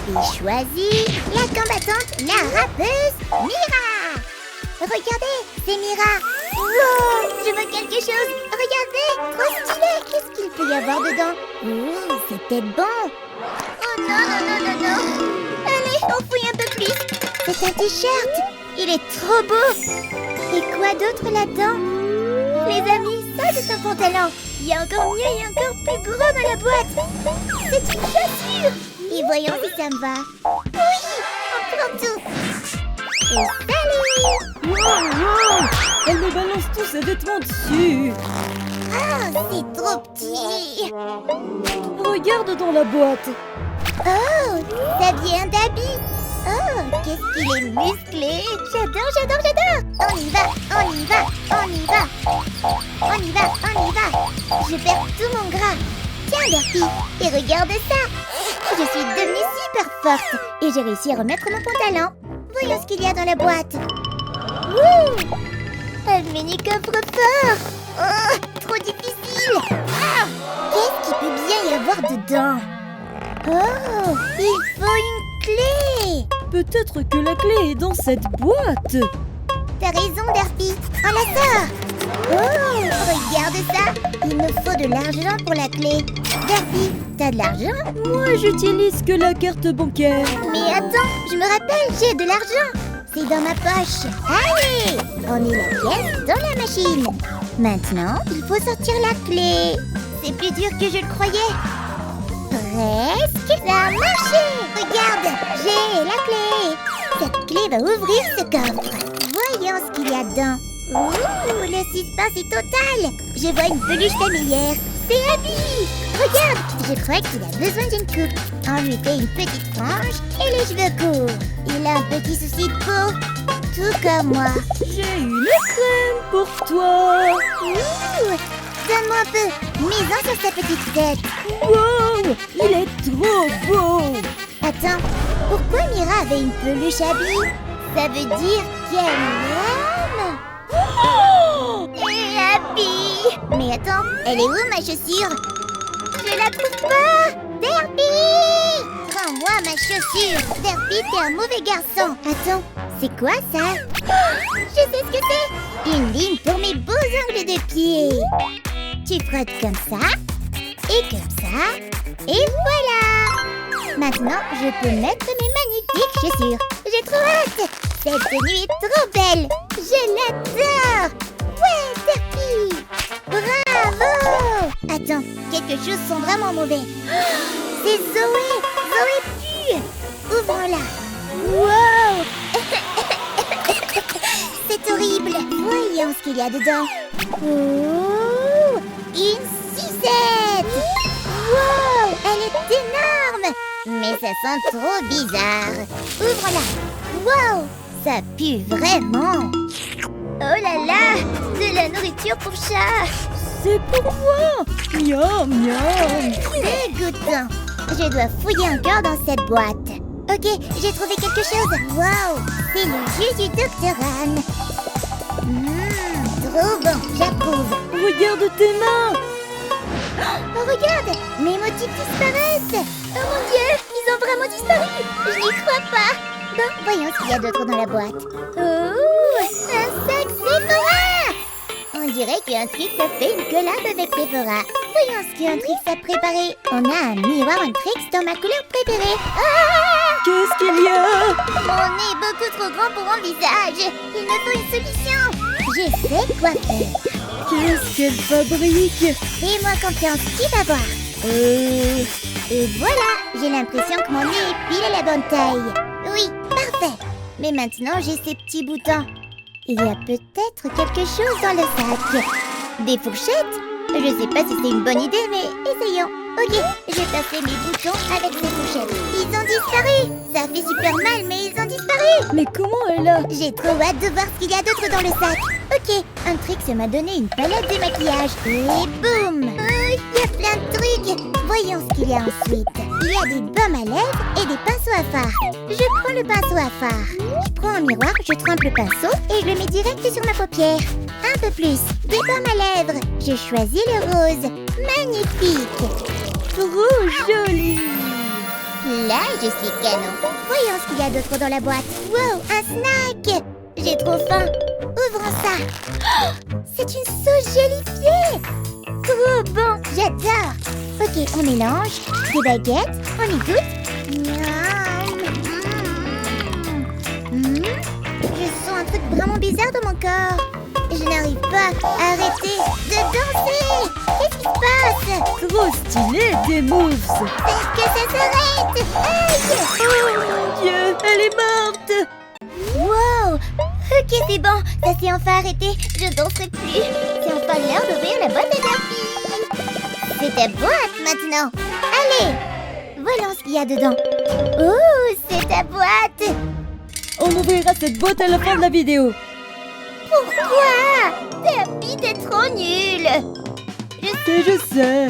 J'ai choisi la combattante, la rappeuse, Mira. Regardez, c'est Mira. Wow, je vois quelque chose. Regardez, trop stylé. Qu'est-ce qu'il peut y avoir dedans? Oh, c'est peut-être bon. Oh non, non, non, non, non. Allez, on fouille un peu plus. C'est un t-shirt. Il est trop beau. Et quoi d'autre là-dedans? Les amis, ça c'est un pantalon. Il y a encore mieux et encore plus gros dans la boîte. C'est une chaussure. Et voyons si ça me va. Oui, on prend tout. Et salut. Wow, wow. Elle me balance tous ses vêtements dessus. Ah, c'est trop petit. Regarde dans la boîte. Oh, ça vient d'habits. Oh, qu'est-ce qu'il est musclé. J'adore, j'adore, j'adore. On y va, on y va, on y va. On y va, on y va. Je perds tout mon gras. Tiens, Derpy, et regarde ça. Je suis devenue super forte et j'ai réussi à remettre mon pantalon. Voyons ce qu'il y a dans la boîte. Ouh, un mini coffre-fort. Oh, trop difficile. Ah, qu'est-ce qu'il peut bien y avoir dedans? Oh, il faut une clé. Peut-être que la clé est dans cette boîte. T'as raison, Derpy. On la sort. Oh, regarde ça. Il me faut de l'argent pour la clé. Derpy, t'as de l'argent? Moi, j'utilise que la carte bancaire. Mais attends, je me rappelle, j'ai de l'argent. C'est dans ma poche. Allez, on met la pièce dans la machine. Maintenant, il faut sortir la clé. C'est plus dur que je le croyais. Presque, ça a marché. Regarde, j'ai la clé. Cette clé va ouvrir ce coffre. Voyons ce qu'il y a dedans. Ouh, le suspense est total. Je vois une peluche familière. C'est Abby. Regarde, je crois qu'il a besoin d'une coupe. On lui fait une petite frange et les cheveux courts. Il a un petit souci de peau, tout comme moi. J'ai une crème pour toi. Ouh, donne-moi un peu. Mets-en sur sa petite tête. Wow, il est trop beau. Attends, pourquoi Mira avait une peluche Abby? Ça veut dire qu'elle aime. Oh, Et Abby. Mais attends, elle est où ma chaussure? Je la trouve pas. Derpy, rends-moi ma chaussure. Derpy, t'es un mauvais garçon. Attends, c'est quoi ça? Oh, je sais ce que c'est. Une ligne pour mes beaux ongles de pied. Tu frottes comme ça et comme ça. Et voilà. Maintenant, je peux mettre mes magnifiques chaussures. J'ai trop hâte. Cette tenue est trop belle. Je l'adore. Ouais, Derpy. Bravo. Attends, quelque chose sent vraiment mauvais. Oh, c'est Zoé. Zoé pue. Ouvrons-la. Wow. C'est horrible. Voyons ce qu'il y a dedans. Oh, une sucette. Wow, elle est énorme. Mais ça sent trop bizarre. Ouvre-la. Wow, ça pue vraiment. Oh là là, de la nourriture pour chat. c'est pour moi. Miam, miam. Dégoûtant. Je dois fouiller encore dans cette boîte. Ok, j'ai trouvé quelque chose. Wow, c'est le jus du Dr. Anne. Trop bon, j'approuve. Regarde tes mains. Oh, regarde, mes motifs disparaissent. Oh mon Dieu, ils ont vraiment disparu. Je n'y crois pas. Bon, voyons ce qu'il y a d'autre dans la boîte. Oh, un sac Sephora. On dirait qu'un Trix a fait une collab avec Sephora. Voyons ce qu'un Trix a préparé. On a un miroir en Trix dans ma couleur préférée. Ah! Qu'est-ce qu'il y a? Mon nez est beaucoup trop grand pour mon visage. Il me faut une solution. Je sais quoi faire. Qu'est-ce qu'elle fabrique? Fais-moi confiance, tu vas voir. Et voilà, j'ai l'impression que mon nez est pile à la bonne taille. Oui, parfait. Mais maintenant, j'ai ces petits boutons. Il y a peut-être quelque chose dans le sac. Des fourchettes? Je sais pas si c'est une bonne idée, mais essayons. Ok, je vais passer mes boutons avec ces fourchettes. Ils ont disparu. Ça fait super mal, mais ils ont disparu. Mais comment elle a? J'ai trop hâte de voir ce qu'il y a d'autre dans le sac. Ok, un Trix m'a donné une palette de maquillage. Et boum! Il y a plein de trucs. Voyons ce qu'il y a ensuite. Il y a des baumes à lèvres et des pinceaux à fard. Je prends le pinceau à fard. Je prends un miroir, je trempe le pinceau et je le mets direct sur ma paupière. Un peu plus. Des baumes à lèvres. Je choisis le rose. Magnifique. Trop jolie. Là, je suis canon. Voyons ce qu'il y a d'autre dans la boîte. Wow, un snack. J'ai trop faim. Ouvrons ça. Oh, c'est une sauce gélifiée. Trop bon, j'adore. Ok, on mélange. Des baguettes, on y goûte. Miam. Je sens un truc vraiment bizarre dans mon corps. Je n'arrive pas à arrêter de danser. Qu'est-ce qui se passe? Trop stylé, tes moves. Faites que ça s'arrête. Aïe. Oh mon Dieu, elle est morte. Wow. Ok, c'est bon. Ça s'est enfin arrêté. Je danserai plus. C'est enfin l'heure d'ouvrir la boîte à Derpy. C'est ta boîte maintenant. Allez. Voyons ce qu'il y a dedans. Oh, c'est ta boîte. On ouvrira cette boîte à la fin de la vidéo. Pourquoi? Derpy, t'es trop nul. Je sais.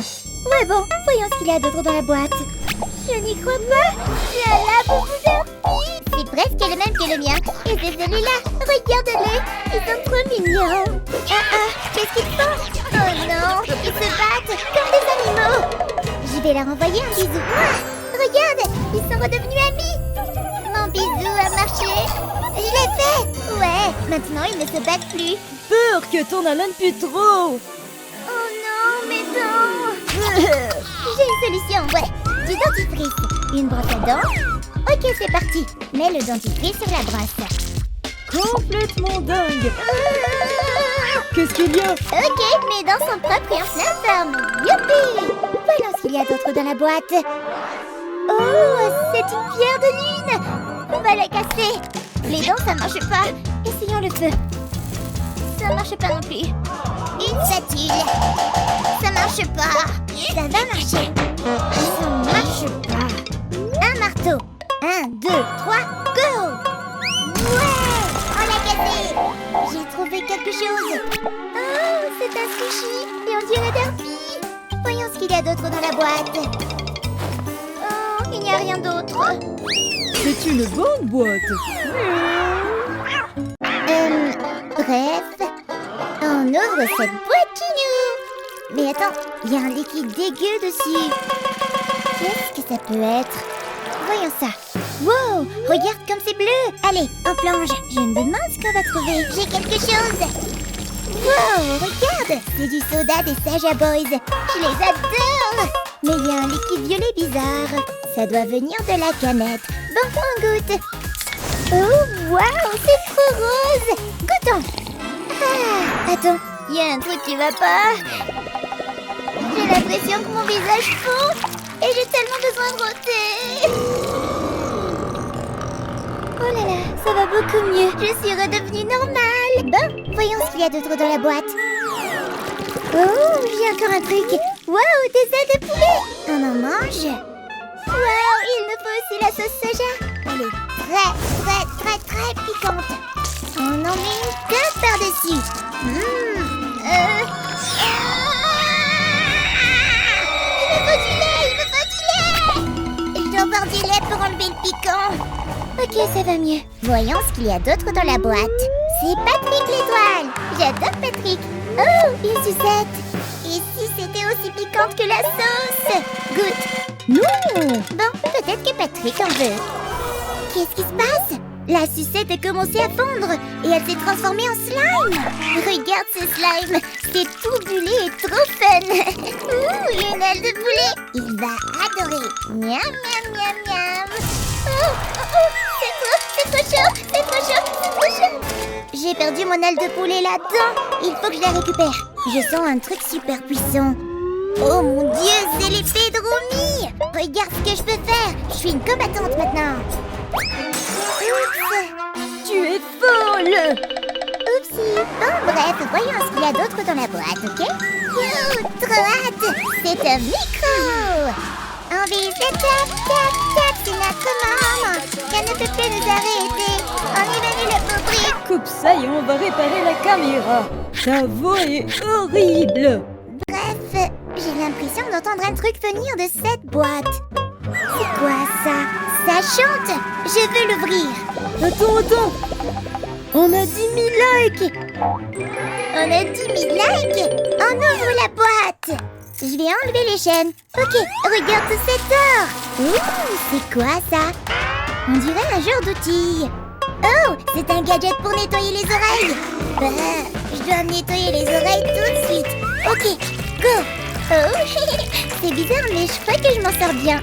Ouais, bon, voyons ce qu'il y a d'autre dans la boîte. Je n'y crois pas. J'ai un labo Derpy. C'est presque le même que le mien. Et c'est celui-là. Regarde-les. Ils sont trop mignons. Qu'est-ce qu'ils font? Oh non, ils se battent comme des animaux. Je vais leur envoyer un bisou. Regarde, ils sont redevenus amis. Mon bisou a marché. Je l'ai fait. Ouais, maintenant ils ne se battent plus. Peur que t'en amènes plus trop. Oh non, mes dents. J'ai une solution, ouais. Du dentifrice. Une brosse à dents. Ok, c'est parti. Mets le dentifrice sur la brosse. Complètement dingue. Qu'est-ce qu'il y a? Ok, mes dents sont propres et en pleine forme. Youpi! Voyons ce qu'il y a d'autre dans la boîte. Oh, c'est une pierre de lune. On va la casser. Les dents, ça marche pas. Essayons le feu. Ça marche pas non plus. Une spatule. Ça marche pas. Ça va marcher. Ça marche pas. Un marteau. 1, 2, 3, go! Ouais! On l'a cassé! J'ai trouvé quelque chose. Oh, c'est un sushi. Et on dirait Derpy. Voyons ce qu'il y a d'autre dans la boîte. Oh, il n'y a rien d'autre. C'est une bonne boîte. Bref, on ouvre cette boîte qui nous. Mais attends, il y a un liquide dégueu dessus. Qu'est-ce que ça peut être? Voyons ça. Wow, regarde comme c'est bleu. Allez, on plonge. Je me demande ce qu'on va trouver. J'ai quelque chose. Wow, regarde. C'est du soda des Saja Boys. Je les adore. Mais il y a un liquide violet bizarre. Ça doit venir de la canette. Bon, on goûte. Oh, wow, c'est trop rose. Goûtons. Ah, attends, il y a un truc qui va pas. J'ai l'impression que mon visage fond. Et j'ai tellement besoin de roter. Oh là là, ça va beaucoup mieux. Je suis redevenue normale. Bon, voyons ce qu'il y a d'autre dans la boîte. Oh, j'ai encore un truc. Wow, des ailes de poulet. On en mange. Wow, il me faut aussi la sauce soja. Elle est très piquante. On en met une tête par-dessus. Il me faut du lait. Je dois boire du lait pour enlever le piquant. Ok, ça va mieux. Voyons ce qu'il y a d'autre dans la boîte. C'est Patrick l'étoile. J'adore Patrick. Oh, une sucette. Et si c'était aussi piquante que la sauce? Goûte. Non. Bon, peut-être que Patrick en veut. Qu'est-ce qui se passe? La sucette a commencé à fondre et elle s'est transformée en slime. Regarde ce slime. C'est tout bulé et trop fun. Ouh, une aile de poulet. Il va adorer. Miam, miam, miam, miam. C'est trop chaud. J'ai perdu mon aile de poulet là-dedans. Il faut que je la récupère. Je sens un truc super puissant. Oh mon Dieu, c'est l'épée de Romy. Regarde ce que je peux faire. Je suis une combattante maintenant. Oups. Tu es folle. Oupsie. Bon, bref, voyons ce qu'il y a d'autre dans la boîte, ok? Oh, trop hâte. C'est un micro. On vise le tap, c'est notre maman. Elle ne peut plus nous arrêter. On évalue le fabrique. Coupe ça et on va réparer la caméra. Ta voix est horrible. Bref, j'ai l'impression d'entendre un truc venir de cette boîte. C'est quoi ça? Ça chante. Je veux l'ouvrir. Attends. On a 10 000 likes. On a 10 000 likes. On ouvre la boîte. Je vais enlever les chaînes. Ok, regarde tout cet or. Ouh, c'est quoi ça? On dirait un genre d'outil. Oh, c'est un gadget pour nettoyer les oreilles. Je dois me nettoyer les oreilles tout de suite. Ok, go. Oh, c'est bizarre, mais je crois que je m'en sors bien.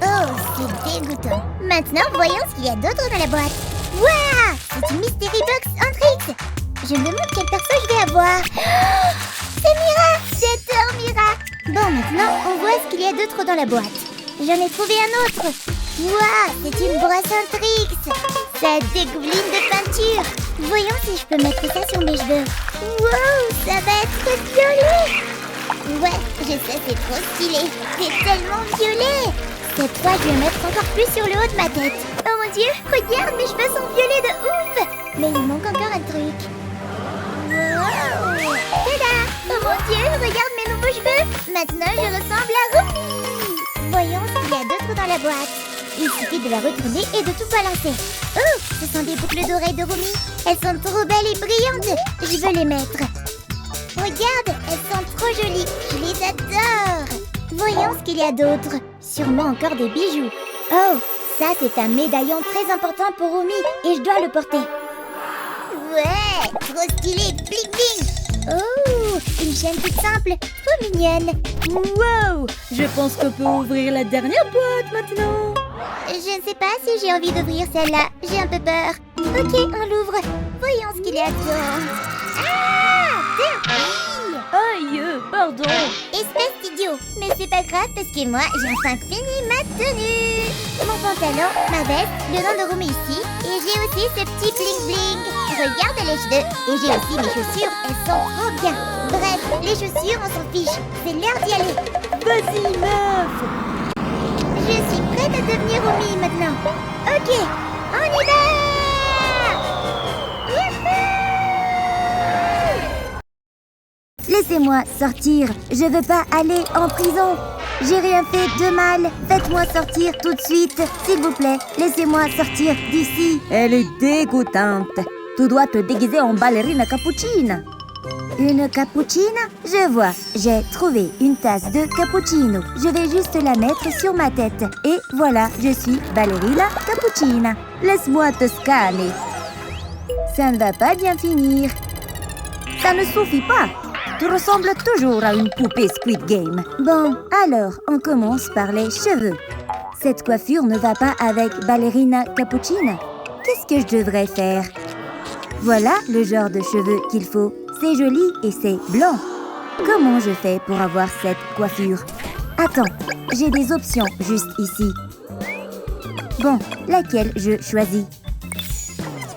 Oh, c'est dégoûtant. Maintenant, voyons ce qu'il y a d'autre dans la boîte. Waouh, c'est une Mystery Box en tricks. Je me demande quel perso je vais avoir. Oh, c'est Mira. J'adore Mira. Bon, maintenant, on voit ce qu'il y a d'autre dans la boîte. J'en ai trouvé un autre. Waouh, c'est une brosse en tricks. Ça dégouline de peinture. Voyons si je peux mettre ça sur mes cheveux. Wow, ça va être violet. Ouais, je sais, c'est trop stylé. C'est tellement violet. Cette fois, je vais mettre encore plus sur le haut de ma tête. Oh mon Dieu, regarde, mes cheveux sont violets de ouf. Mais il manque encore un truc. Wow. Tada. Oh mon Dieu, regarde mes nouveaux cheveux. Maintenant, je ressemble à Rumi. Voyons ce qu'il y a d'autre dans la boîte. Il suffit de la retourner et de tout balancer. Oh, ce sont des boucles d'oreilles de Rumi. Elles sont trop belles et brillantes. Je veux les mettre. Regarde, elles sont trop jolies. Je les adore. Voyons ce qu'il y a d'autre. Sûrement encore des bijoux. Oh, ça c'est un médaillon très important pour Rumi et je dois le porter. Ouais, trop stylé, bling bling. Oh, une chaîne toute simple, trop mignonne. Wow! Je pense qu'on peut ouvrir la dernière boîte maintenant. Je ne sais pas si j'ai envie d'ouvrir celle-là. J'ai un peu peur. Ok, on l'ouvre. Voyons ce qu'il y a dedans. Ah, Derpy! Aïe, pardon. Espèce d'idiot. Mais c'est pas grave parce que moi, j'ai enfin fini ma tenue. Mon pantalon, ma veste, le nom de Rumi ici. Et j'ai aussi ce petit bling bling. Regarde les cheveux. Et j'ai aussi mes chaussures. Elles sont trop bien. Bref, les chaussures, on s'en fiche. C'est l'heure d'y aller. Vas-y, meuf. Je suis prête à devenir Rumi maintenant. Ok, on y va! Laissez-moi sortir. Je veux pas aller en prison. J'ai rien fait de mal. Faites-moi sortir tout de suite. S'il vous plaît, laissez-moi sortir d'ici. Elle est dégoûtante. Tu dois te déguiser en ballerine cappuccine. Une cappuccine? Je vois. J'ai trouvé une tasse de cappuccino. Je vais juste la mettre sur ma tête. Et voilà, je suis ballerina cappuccina. Laisse-moi te scanner. Ça ne va pas bien finir. Ça ne suffit pas. Tu ressembles toujours à une poupée Squid Game. Bon, alors, on commence par les cheveux. Cette coiffure ne va pas avec ballerina cappuccina. Qu'est-ce que je devrais faire? Voilà le genre de cheveux qu'il faut. C'est joli et c'est blanc. Comment je fais pour avoir cette coiffure? Attends, j'ai des options juste ici. Bon, laquelle je choisis?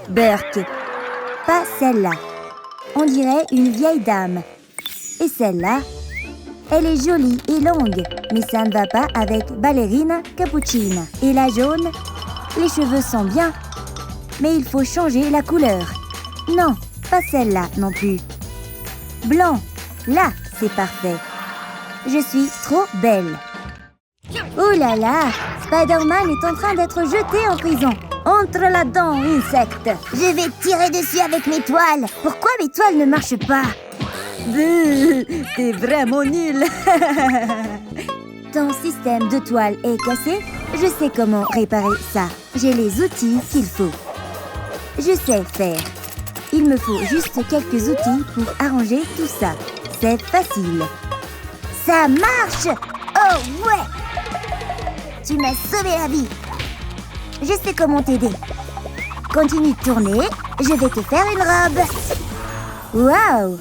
Burke. Pas celle-là. On dirait une vieille dame. Et celle-là? Elle est jolie et longue, mais ça ne va pas avec ballerina cappuccina. Et la jaune? Les cheveux sont bien, mais il faut changer la couleur. Non, pas celle-là non plus. Blanc, là, c'est parfait. Je suis trop belle. Oh là là, Spider-Man est en train d'être jeté en prison. Entre là-dedans, insecte. Je vais tirer dessus avec mes toiles. Pourquoi mes toiles ne marchent pas? T'es vraiment nul. Ton système de toile est cassé? Je sais comment réparer ça. J'ai les outils qu'il faut. Je sais faire. Il me faut juste quelques outils pour arranger tout ça. C'est facile. Ça marche! Oh ouais! Tu m'as sauvé la vie. Je sais comment t'aider. Continue de tourner. Je vais te faire une robe. Waouh!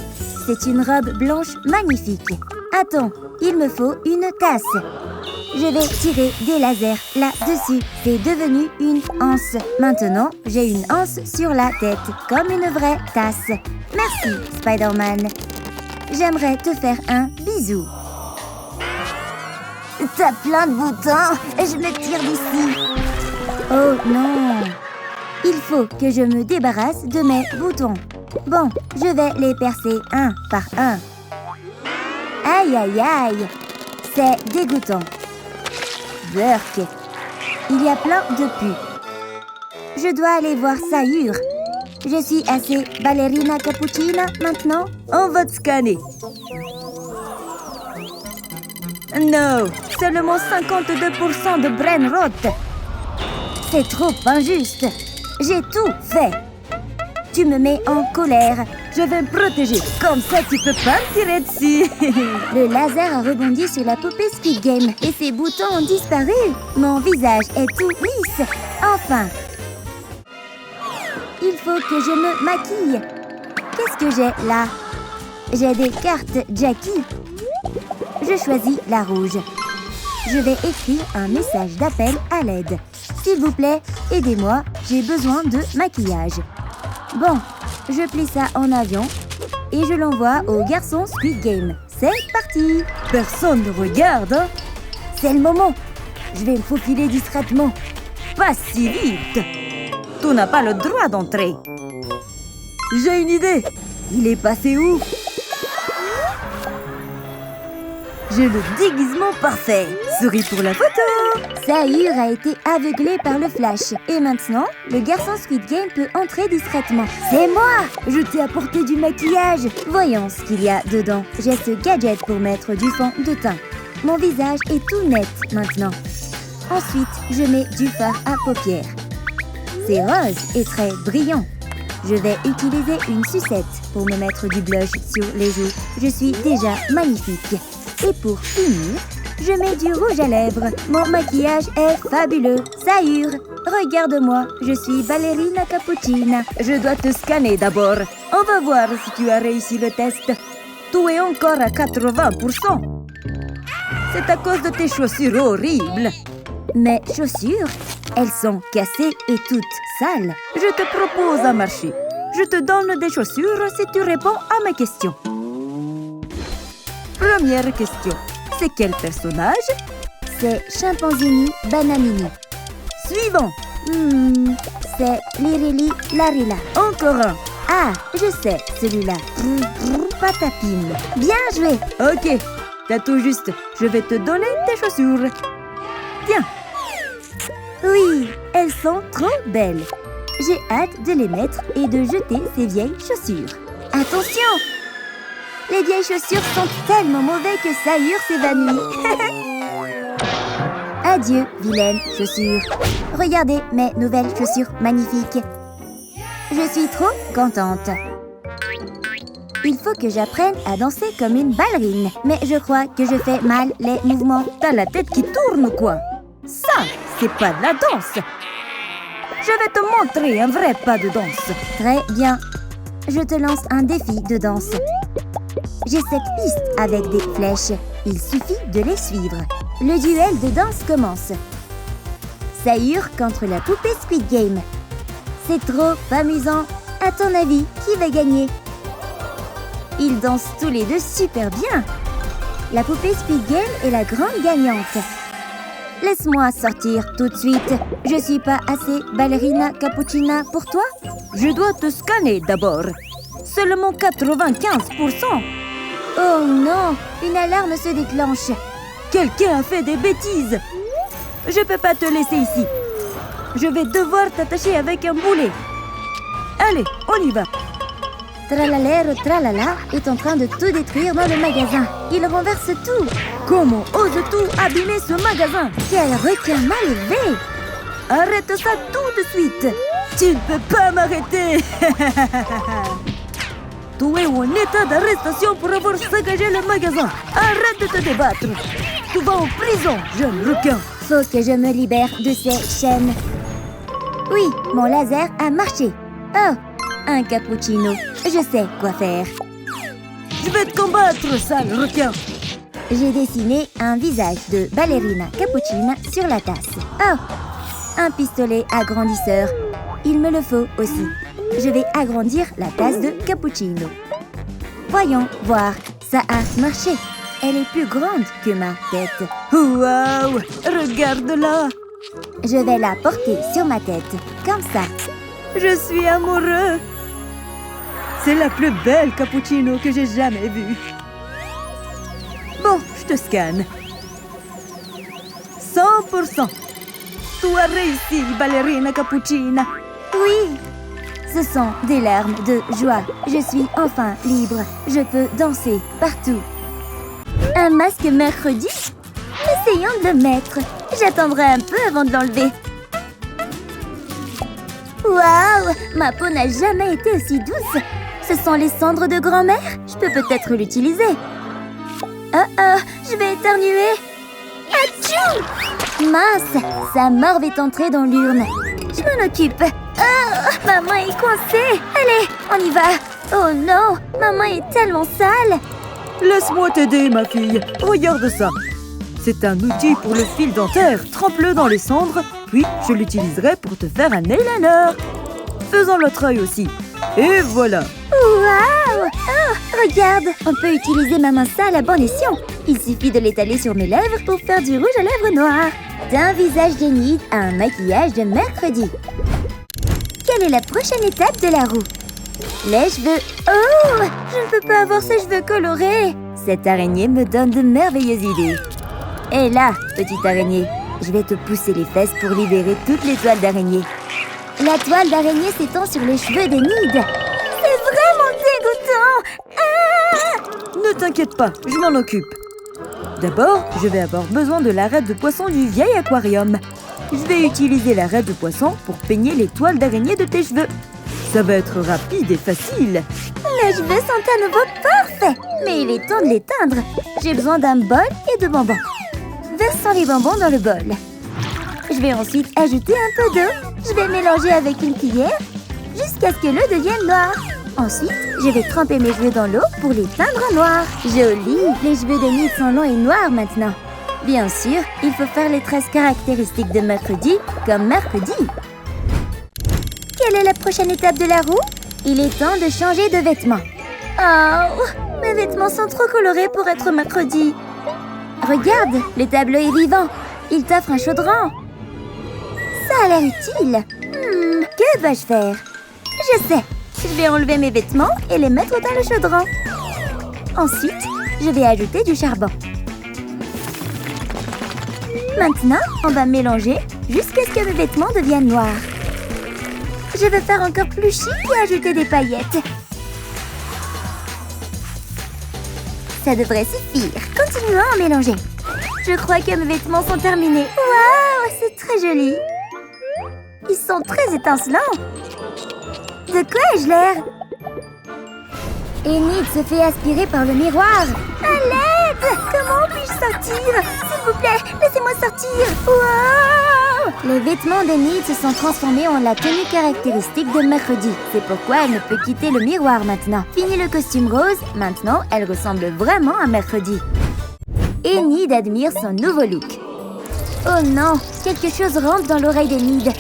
C'est une robe blanche magnifique. Attends, il me faut une tasse. Je vais tirer des lasers là-dessus. C'est devenu une anse. Maintenant, j'ai une anse sur la tête, comme une vraie tasse. Merci, Spider-Man. J'aimerais te faire un bisou. T'as plein de boutons. Je me tire d'ici. Oh non. Il faut que je me débarrasse de mes boutons. Bon, je vais les percer un par un. Aïe, aïe, aïe. C'est dégoûtant. Burke. Il y a plein de pus. Je dois aller voir Sayur. Je suis assez ballerina cappuccina maintenant. On va te scanner. Non, seulement 52% de brain rot. C'est trop injuste. J'ai tout fait. Tu me mets en colère. Je vais me protéger. Comme ça, tu peux pas me tirer dessus. Le laser a rebondi sur la poupée Squid Game et ses boutons ont disparu. Mon visage est tout lisse. Enfin. Il faut que je me maquille. Qu'est-ce que j'ai là? J'ai des cartes Jackie. Je choisis la rouge. Je vais écrire un message d'appel à l'aide. S'il vous plaît, aidez-moi, j'ai besoin de maquillage. Bon, je plie ça en avion et je l'envoie au garçon Squid Game. C'est parti! Personne ne regarde, hein? C'est le moment. Je vais me faufiler discrètement. Pas si vite. Tu n'as pas le droit d'entrer. J'ai une idée. Il est passé où? J'ai le déguisement parfait. Souris pour la photo. Sahur a été aveuglé par le flash. Et maintenant, le garçon Squid Game peut entrer discrètement. C'est moi! Je t'ai apporté du maquillage. Voyons ce qu'il y a dedans. J'ai ce gadget pour mettre du fond de teint. Mon visage est tout net maintenant. Ensuite, je mets du fard à paupières. C'est rose et très brillant. Je vais utiliser une sucette pour me mettre du blush sur les joues. Je suis déjà magnifique. Et pour finir, je mets du rouge à lèvres. Mon maquillage est fabuleux. Sahur, regarde-moi. Je suis ballerina cappuccina. Je dois te scanner d'abord. On va voir si tu as réussi le test. Tu es encore à 80%. C'est à cause de tes chaussures horribles. Mes chaussures, elles sont cassées et toutes sales. Je te propose un marché. Je te donne des chaussures si tu réponds à mes questions. Première question. C'est quel personnage? C'est Chimpanzini Bananini. Suivant. C'est Lirili Larila. Encore un. Ah, je sais, celui-là. Patapine. Bien joué. Ok, t'as tout juste. Je vais te donner tes chaussures. Tiens. Oui, elles sont trop belles. J'ai hâte de les mettre et de jeter ces vieilles chaussures. Attention! Les vieilles chaussures sont tellement mauvaises que Sahur s'évanouit. Adieu, vilaine chaussures. Regardez mes nouvelles chaussures magnifiques. Je suis trop contente. Il faut que j'apprenne à danser comme une ballerine. Mais je crois que je fais mal les mouvements. T'as la tête qui tourne, quoi? Ça, c'est pas de la danse. Je vais te montrer un vrai pas de danse. Très bien. Je te lance un défi de danse. J'ai cette piste avec des flèches. Il suffit de les suivre. Le duel de danse commence. Sahur contre la poupée Squid Game. C'est trop amusant. À ton avis, qui va gagner? Ils dansent tous les deux super bien. La poupée Squid Game est la grande gagnante. Laisse-moi sortir tout de suite. Je suis pas assez ballerina cappuccina pour toi? Je dois te scanner d'abord. Seulement 95%. Oh non, une alarme se déclenche. Quelqu'un a fait des bêtises. Je peux pas te laisser ici. Je vais devoir t'attacher avec un boulet. Allez, on y va. Tralalero Tralala est en train de tout détruire dans le magasin. Il renverse tout. Comment oses-tu abîmer ce magasin? Quel requin mal élevé! Arrête ça tout de suite. Tu ne peux pas m'arrêter. Tu es en état d'arrestation pour avoir saccagé le magasin. Arrête de te débattre. Tu vas en prison, jeune requin. Faut que je me libère de ces chaînes. Oui, mon laser a marché. Oh, un cappuccino. Je sais quoi faire. Je vais te combattre, sale requin. J'ai dessiné un visage de ballerina cappuccina sur la tasse. Oh, un pistolet agrandisseur. Il me le faut aussi. Je vais agrandir la tasse de cappuccino. Voyons voir, ça a marché. Elle est plus grande que ma tête. Waouh, regarde-la. Je vais la porter sur ma tête, comme ça. Je suis amoureux. C'est la plus belle cappuccino que j'ai jamais vue. Bon, je te scanne. 100%. Tu as réussi, ballerina cappuccina. Oui. Ce sont des larmes de joie. Je suis enfin libre. Je peux danser partout. Un masque mercredi? Essayons de le mettre. J'attendrai un peu avant de l'enlever. Waouh! Ma peau n'a jamais été aussi douce. Ce sont les cendres de grand-mère? Je peux peut-être l'utiliser. Oh, je vais éternuer. Atchou! Mince, sa morve est entrée dans l'urne. Je m'en occupe. Ma main est coincée. Allez, on y va. Oh non, ma main est tellement sale. Laisse-moi t'aider, ma fille. Regarde ça. C'est un outil pour le fil dentaire. Trempe-le dans les cendres, puis je l'utiliserai pour te faire un eyeliner. Faisons l'autre œil aussi. Et voilà. Waouh! Oh, regarde, on peut utiliser ma main sale à bon escient. Il suffit de l'étaler sur mes lèvres pour faire du rouge à lèvres noir. D'un visage d'Enid à un maquillage de mercredi. Quelle est la prochaine étape de la roue? Les cheveux. Oh! Je ne peux pas avoir ces cheveux colorés. Cette araignée me donne de merveilleuses idées. Et là, petite araignée, je vais te pousser les fesses pour libérer toutes les toiles d'araignée. La toile d'araignée s'étend sur les cheveux d'Enid. C'est vraiment dégoûtant. Ah! Ne t'inquiète pas, je m'en occupe. D'abord, je vais avoir besoin de l'arête de poisson du vieil aquarium. Je vais utiliser l'arête de poisson pour peigner les toiles d'araignée de tes cheveux. Ça va être rapide et facile. Les cheveux sont à nouveau parfaits. Mais il est temps de les teindre. J'ai besoin d'un bol et de bonbons. Versons les bonbons dans le bol. Je vais ensuite ajouter un peu d'eau. Je vais mélanger avec une cuillère jusqu'à ce que l'eau devienne noire. Ensuite, je vais tremper mes cheveux dans l'eau pour les teindre en noir. Joli! Les cheveux d'Enid sont longs et noirs maintenant. Bien sûr, il faut faire les tresses caractéristiques de mercredi comme mercredi. Quelle est la prochaine étape de la roue? Il est temps de changer de vêtements. Oh! Mes vêtements sont trop colorés pour être mercredi. Regarde, le tableau est vivant. Il t'offre un chaudron. Ça a l'air utile. Que vais-je faire? Je sais. Je vais enlever mes vêtements et les mettre dans le chaudron. Ensuite, je vais ajouter du charbon. Maintenant, on va mélanger jusqu'à ce que mes vêtements deviennent noirs. Je vais faire encore plus chic et ajouter des paillettes. Ça devrait suffire. Continuons à mélanger. Je crois que mes vêtements sont terminés. Waouh, c'est très joli. Ils sont très étincelants. De quoi ai-je l'air? Enid se fait aspirer par le miroir. À l'aide! Comment puis-je sortir? S'il vous plaît, laissez-moi sortir. Wow! Les vêtements d'Enid se sont transformés en la tenue caractéristique de mercredi. C'est pourquoi elle ne peut quitter le miroir maintenant. Fini le costume rose, maintenant elle ressemble vraiment à mercredi. Enid admire son nouveau look. Oh non, quelque chose rentre dans l'oreille d'Enid.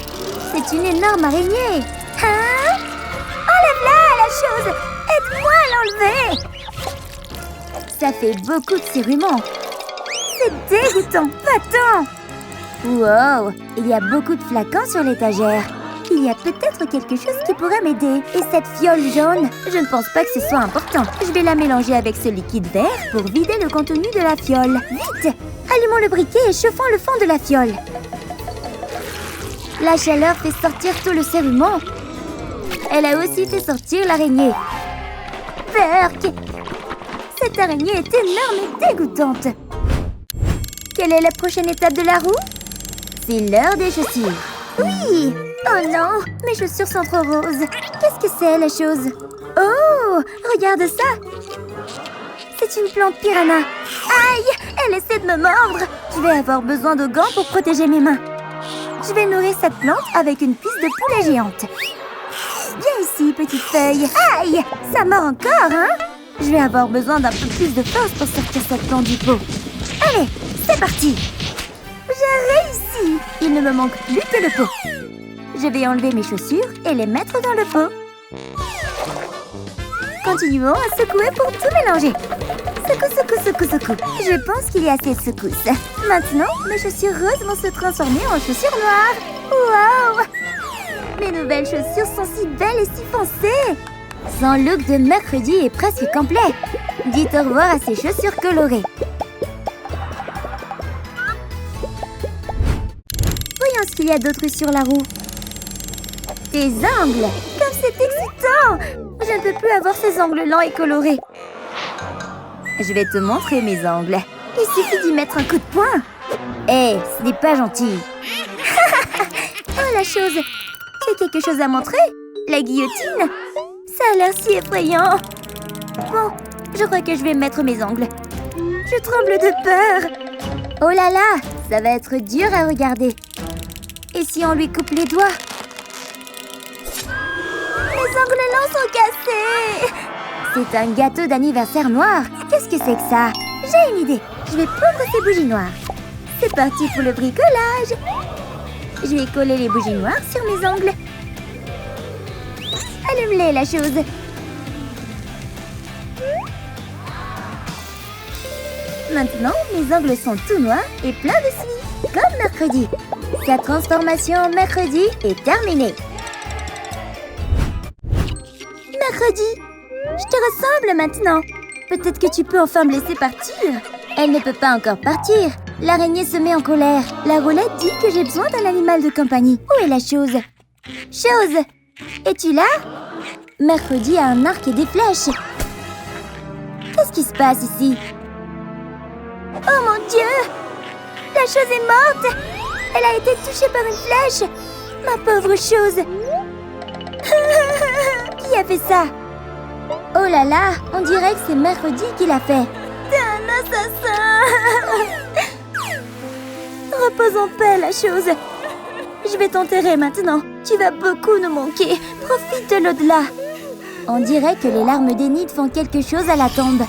C'est une énorme araignée. Hein? Enlève-la, la chose! Aide-moi à l'enlever! Ça fait beaucoup de serruments. C'est dégoûtant, va-t'en! Wow, il y a beaucoup de flacons sur l'étagère. Il y a peut-être quelque chose qui pourrait m'aider. Et cette fiole jaune, je ne pense pas que ce soit important. Je vais la mélanger avec ce liquide vert pour vider le contenu de la fiole. Vite! Allumons le briquet et chauffons le fond de la fiole. La chaleur fait sortir tout le cérument. Elle a aussi fait sortir l'araignée. Berk! Cette araignée est énorme et dégoûtante. Quelle est la prochaine étape de la roue? C'est l'heure des chaussures. Oui! Oh non! Mes chaussures sont trop roses. Qu'est-ce que c'est, la chose? Oh! Regarde ça! C'est une plante piranha. Aïe! Elle essaie de me mordre! Je vais avoir besoin de gants pour protéger mes mains. Je vais nourrir cette plante avec une cuisse de poulet géante. Viens ici, petite feuille. Aïe! Ça mord encore, hein? Je vais avoir besoin d'un peu plus de force pour sortir cette plante du pot. Allez, c'est parti! J'ai réussi! Il ne me manque plus que le pot. Je vais enlever mes chaussures et les mettre dans le pot. Continuons à secouer pour tout mélanger. Secoue, secoue, secoue, secoue. Je pense qu'il y a assez de secousses. Maintenant, mes chaussures roses vont se transformer en chaussures noires. Waouh! Mes nouvelles chaussures sont si belles et si foncées. Son look de mercredi est presque complet. Dites au revoir à ces chaussures colorées. Voyons ce qu'il y a d'autre sur la roue. Tes ongles! Comme c'est excitant! Je ne peux plus avoir ces ongles lents et colorés. Je vais te montrer mes ongles. Il suffit d'y mettre un coup de poing. Hé, ce n'est pas gentil. Oh, la chose. Tu as quelque chose à montrer? La guillotine? Ça a l'air si effrayant. Bon, je crois que je vais mettre mes ongles. Je tremble de peur. Oh là là, ça va être dur à regarder. Et si on lui coupe les doigts? Mes ongles longs sont cassés. C'est un gâteau d'anniversaire noir. Qu'est-ce que c'est que ça? J'ai une idée. Je vais prendre ces bougies noires. C'est parti pour le bricolage. Je vais coller les bougies noires sur mes ongles. Allume-les, la chose. Maintenant, mes ongles sont tout noirs et pleins de suie, comme mercredi. Sa transformation en mercredi est terminée. Mercredi, je te ressemble maintenant. Peut-être que tu peux enfin me laisser partir. Elle ne peut pas encore partir. L'araignée se met en colère. La roulette dit que j'ai besoin d'un animal de compagnie. Où est la chose? Chose, es-tu là? Mercredi a un arc et des flèches. Qu'est-ce qui se passe ici? Oh mon Dieu! La chose est morte! Elle a été touchée par une flèche! Ma pauvre chose! Qui a fait ça? Oh là là, on dirait que c'est Mercredi qui l'a fait. T'es un assassin! Repose en paix, la chose. Je vais t'enterrer maintenant. Tu vas beaucoup nous manquer. Profite de l'au-delà. On dirait que les larmes d'Enid font quelque chose à la tombe.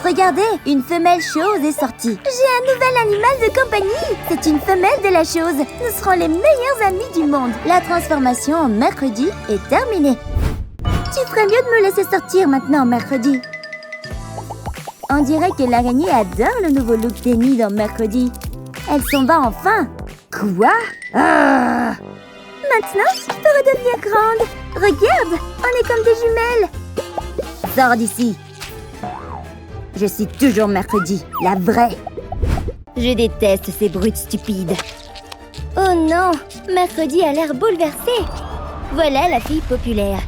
Regardez, une femelle chose est sortie. J'ai un nouvel animal de compagnie. C'est une femelle de la chose. Nous serons les meilleurs amis du monde. La transformation en Mercredi est terminée. Tu ferais mieux de me laisser sortir maintenant, Mercredi. On dirait que l'araignée adore le nouveau look d'Enid dans Mercredi. Elle s'en va enfin. Quoi? Ah! Maintenant, je peux redevenir grande. Regarde, on est comme des jumelles. Sors d'ici. Je suis toujours Mercredi, la vraie. Je déteste ces brutes stupides. Oh non, Mercredi a l'air bouleversée. Voilà la fille populaire.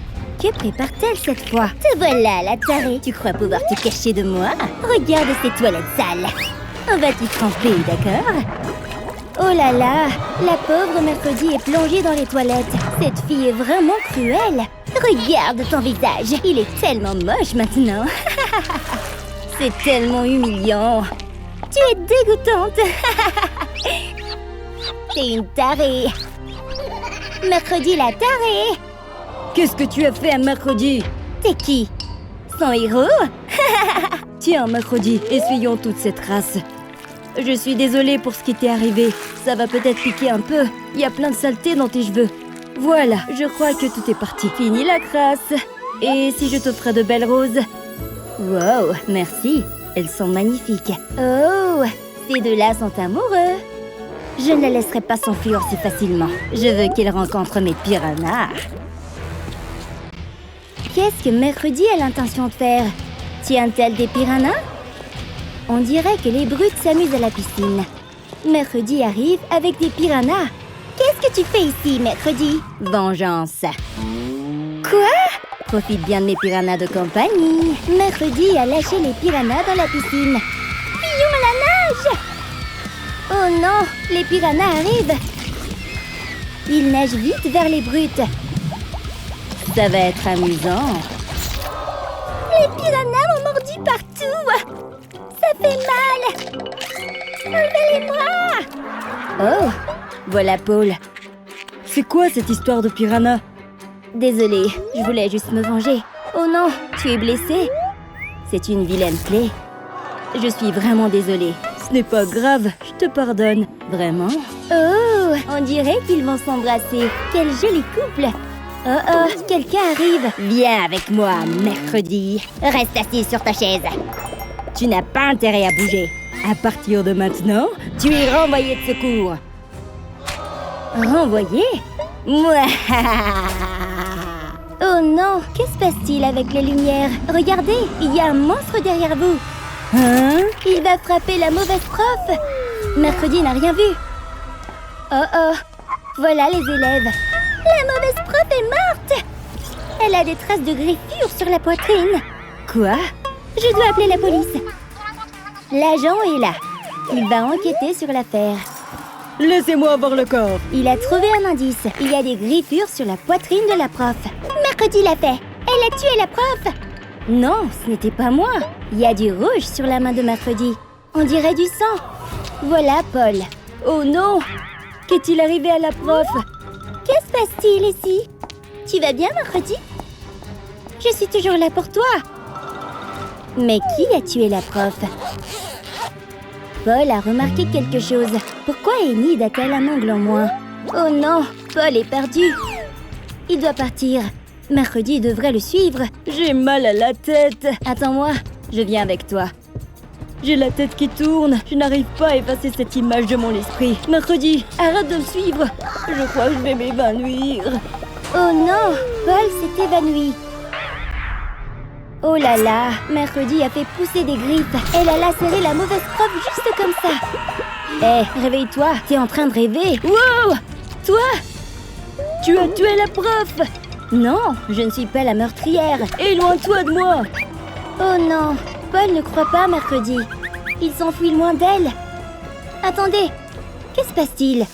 Que prépare-t-elle cette fois? Te voilà, la tarée. Tu crois pouvoir te cacher de moi? Regarde ces toilettes sales. On va t'y tremper, d'accord? Oh là là, la pauvre Mercredi est plongée dans les toilettes. Cette fille est vraiment cruelle. Regarde ton visage, il est tellement moche maintenant. C'est tellement humiliant. Tu es dégoûtante. T'es une tarée. Mercredi la tarée. Qu'est-ce que tu as fait à Mercredi? T'es qui? Son héros? Tiens, Mercredi, essuyons toute cette race. Je suis désolée pour ce qui t'est arrivé. Ça va peut-être piquer un peu. Il y a plein de saleté dans tes cheveux. Voilà, je crois que tout est parti. Fini la crasse. Et si je t'offrais de belles roses? Wow, merci. Elles sont magnifiques. Oh, ces deux-là sont amoureux. Je ne la laisserai pas s'enfuir si facilement. Je veux qu'il rencontre mes piranhas. Qu'est-ce que Mercredi a l'intention de faire? Tient-elle des piranhas? On dirait que les brutes s'amusent à la piscine. Mercredi arrive avec des piranhas. Qu'est-ce que tu fais ici, Mercredi? Vengeance. Quoi? Profite bien de mes piranhas de compagnie. Mercredi a lâché les piranhas dans la piscine. Fuyons à la nage! Oh non, les piranhas arrivent. Ils nagent vite vers les brutes. Ça va être amusant. Les piranhas m'ont mordu partout. Ça fait mal. Enlevez-les-moi. Oh, voilà Paul. C'est quoi cette histoire de piranha? Désolée, je voulais juste me venger. Oh non, tu es blessée? C'est une vilaine plaie. Je suis vraiment désolée. Ce n'est pas grave, je te pardonne. Vraiment? Oh, on dirait qu'ils vont s'embrasser. Quel joli couple. Oh oh, quelqu'un arrive. Viens avec moi, Mercredi. Reste assis sur ta chaise. Tu n'as pas intérêt à bouger. À partir de maintenant, tu es renvoyé de secours. Renvoyé? Oh non, que se passe-t-il avec les lumières? Regardez, il y a un monstre derrière vous. Hein? Il va frapper la mauvaise prof. Mercredi n'a rien vu. Oh oh, voilà les élèves. La mauvaise prof est morte. Elle a des traces de griffures sur la poitrine. Quoi? Je dois appeler la police. L'agent est là. Il va enquêter sur l'affaire. Laissez-moi voir le corps. Il a trouvé un indice. Il y a des griffures sur la poitrine de la prof. Mercredi l'a fait. Elle a tué la prof. Non, ce n'était pas moi. Il y a du rouge sur la main de Mercredi. On dirait du sang. Voilà, Paul. Oh non! Qu'est-il arrivé à la prof? Que se passe-t-il ici? Tu vas bien, Mercredi? Je suis toujours là pour toi. Mais qui a tué la prof? Paul a remarqué quelque chose. Pourquoi Enid a-t-elle un ongle en moins? Oh non, Paul est perdu. Il doit partir. Mercredi devrait le suivre. J'ai mal à la tête. Attends-moi, je viens avec toi. J'ai la tête qui tourne. Je n'arrive pas à effacer cette image de mon esprit. Mercredi, arrête de me suivre. Je crois que je vais m'évanouir. Oh non, Paul s'est évanoui. Oh là là, Mercredi a fait pousser des griffes. Elle a lacéré la mauvaise prof juste comme ça. Hé, réveille-toi, t'es en train de rêver. Wow! Toi? Tu as tué la prof! Non, je ne suis pas la meurtrière. Éloigne-toi de moi! Oh non, Paul ne croit pas Mercredi. Il s'enfuit loin d'elle. Attendez, que se passe-t-il?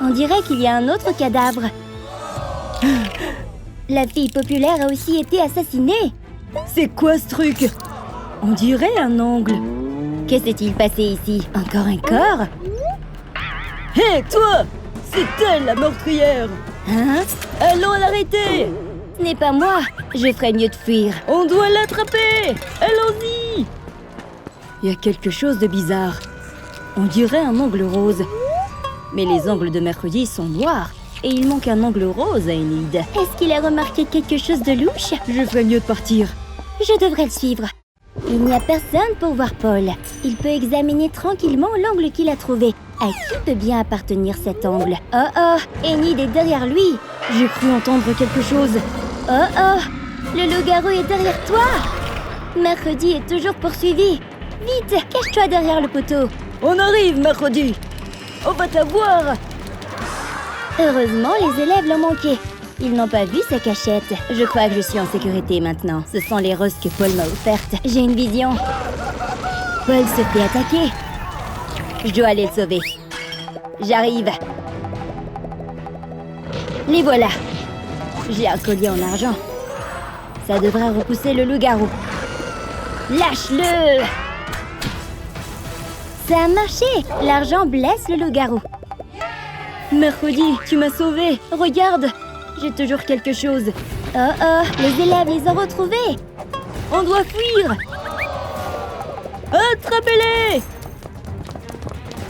On dirait qu'il y a un autre cadavre. La fille populaire a aussi été assassinée. C'est quoi ce truc? On dirait un ongle. Que s'est-il passé ici? Encore un corps? Hé, toi! C'est elle la meurtrière! Hein? Allons l'arrêter! Ce n'est pas moi. Je ferais mieux de fuir. On doit l'attraper! Allons-y! Il y a quelque chose de bizarre. On dirait un ongle rose. Mais les ongles de Mercredi sont noirs. Et il manque un ongle rose à Enid. Est-ce qu'il a remarqué quelque chose de louche? Je ferais mieux de partir. Je devrais le suivre. Il n'y a personne pour voir Paul. Il peut examiner tranquillement l'angle qu'il a trouvé. À qui peut bien appartenir cet angle? Oh oh, Enid est derrière lui. J'ai cru entendre quelque chose. Oh oh, le loup-garou est derrière toi. Mercredi est toujours poursuivi. Vite, cache-toi derrière le poteau. On arrive, Mercredi. On va t'avoir. Heureusement, les élèves l'ont manqué. Ils n'ont pas vu sa cachette. Je crois que je suis en sécurité maintenant. Ce sont les roses que Paul m'a offertes. J'ai une vision. Paul se fait attaquer. Je dois aller le sauver. J'arrive. Les voilà. J'ai un collier en argent. Ça devrait repousser le loup-garou. Lâche-le! Ça a marché. L'argent blesse le loup-garou. Mercredi, tu m'as sauvée. Regarde, j'ai toujours quelque chose. Oh oh, les élèves les ont retrouvés. On doit fuir. Attrapez-les!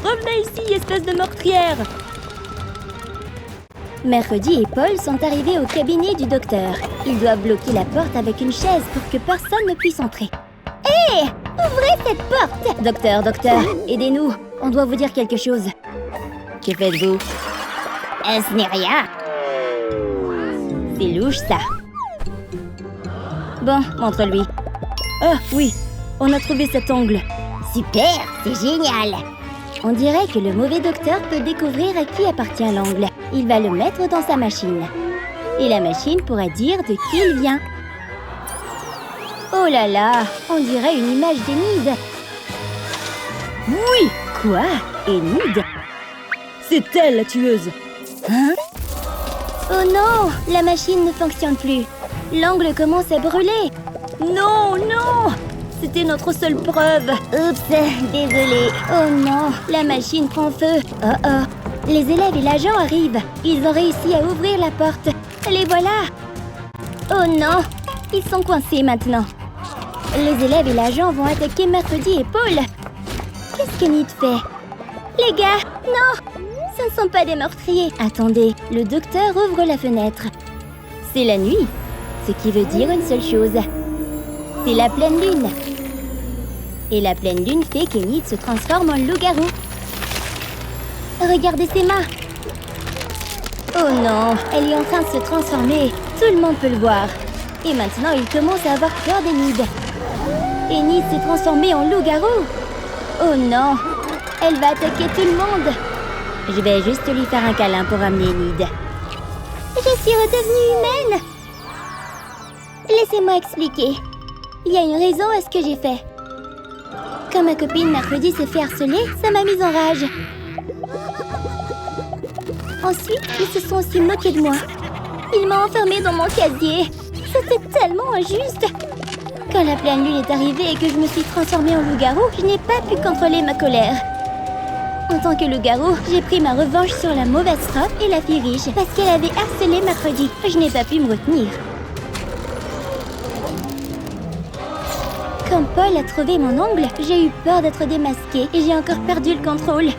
Revenez ici, espèce de meurtrière. Mercredi et Paul sont arrivés au cabinet du docteur. Ils doivent bloquer la porte avec une chaise pour que personne ne puisse entrer. Hé! Ouvrez cette porte! Docteur, aidez-nous. On doit vous dire quelque chose. Que faites-vous? Ce n'est rien. C'est louche, ça. Bon, montre-lui. Ah, oui, on a trouvé cet ongle. Super, c'est génial. On dirait que le mauvais docteur peut découvrir à qui appartient l'angle. Il va le mettre dans sa machine. Et la machine pourra dire de qui il vient. Oh là là, on dirait une image d'Enid. Oui! Quoi? Enid? C'est elle la tueuse. Hein? Oh non, la machine ne fonctionne plus. L'angle commence à brûler. Non, non! C'était notre seule preuve. Oups, désolé. Oh non, la machine prend feu. Oh oh, les élèves et l'agent arrivent. Ils ont réussi à ouvrir la porte. Les voilà. Oh non, ils sont coincés maintenant. Les élèves et l'agent vont attaquer Mercredi et Paul. Qu'est-ce qu'Enid fait? Les gars, non! Ce ne sont pas des meurtriers. Attendez, le docteur ouvre la fenêtre. C'est la nuit, ce qui veut dire une seule chose. C'est la pleine lune. Et la pleine lune fait qu'Enid se transforme en loup-garou. Regardez ses mains. Oh non, elle est en train de se transformer. Tout le monde peut le voir. Et maintenant, il commence à avoir peur d'Enid. Enid s'est transformée en loup-garou. Oh non, elle va attaquer tout le monde. Je vais juste lui faire un câlin pour amener Enid. Je suis redevenue humaine. Laissez-moi expliquer. Il y a une raison à ce que j'ai fait. Quand ma copine mercredi s'est fait harceler, ça m'a mise en rage. Ensuite, ils se sont aussi moqués de moi. Ils m'ont enfermée dans mon casier. C'était tellement injuste. Quand la pleine lune est arrivée et que je me suis transformée en loup-garou, je n'ai pas pu contrôler ma colère. En tant que loup-garou, j'ai pris ma revanche sur la mauvaise robe et la fille riche parce qu'elle avait harcelé mercredi. Je n'ai pas pu me retenir. Quand Paul a trouvé mon ongle, j'ai eu peur d'être démasquée et j'ai encore perdu le contrôle.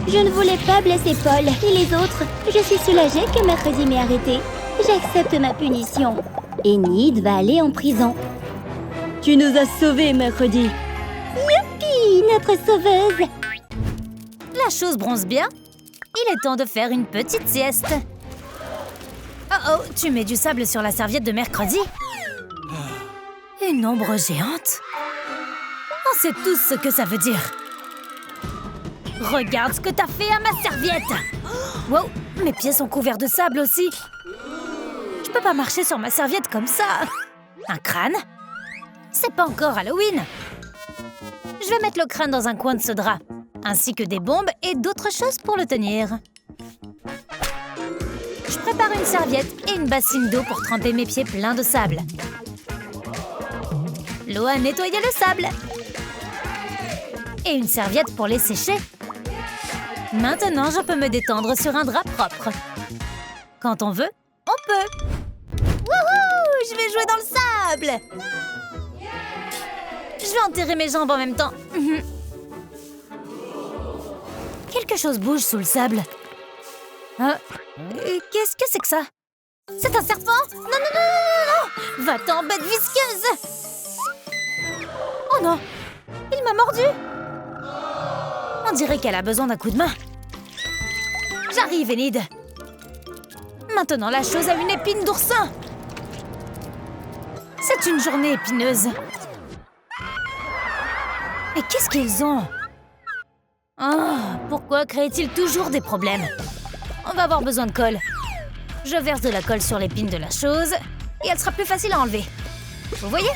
Je ne voulais pas blesser Paul et les autres. Je suis soulagée que mercredi m'ait arrêtée. J'accepte ma punition. Enid va aller en prison. Tu nous as sauvés mercredi. Youpi, notre sauveuse! La chose bronze bien. Il est temps de faire une petite sieste. Oh oh, tu mets du sable sur la serviette de mercredi? Une ombre géante? On sait tous ce que ça veut dire. Regarde ce que t'as fait à ma serviette! Wow, mes pieds sont couverts de sable aussi. Je peux pas marcher sur ma serviette comme ça. Un crâne? C'est pas encore Halloween. Je vais mettre le crâne dans un coin de ce drap, ainsi que des bombes et d'autres choses pour le tenir. Je prépare une serviette et une bassine d'eau pour tremper mes pieds pleins de sable. L'eau a nettoyé le sable. Et une serviette pour les sécher. Maintenant, je peux me détendre sur un drap propre. Quand on veut, on peut. Wouhou! Je vais jouer dans le sable! Je vais enterrer mes jambes en même temps. Quelque chose bouge sous le sable. Qu'est-ce que c'est que ça? C'est un serpent? Non, non, non, non, non! Va-t'en, bête visqueuse! Oh non! Il m'a mordu! On dirait qu'elle a besoin d'un coup de main. J'arrive, Enid. Maintenant, la chose a une épine d'oursin. C'est une journée épineuse. Mais qu'est-ce qu'ils ont? Oh, pourquoi créent-ils toujours des problèmes? On va avoir besoin de colle. Je verse de la colle sur l'épine de la chose et elle sera plus facile à enlever. Vous voyez?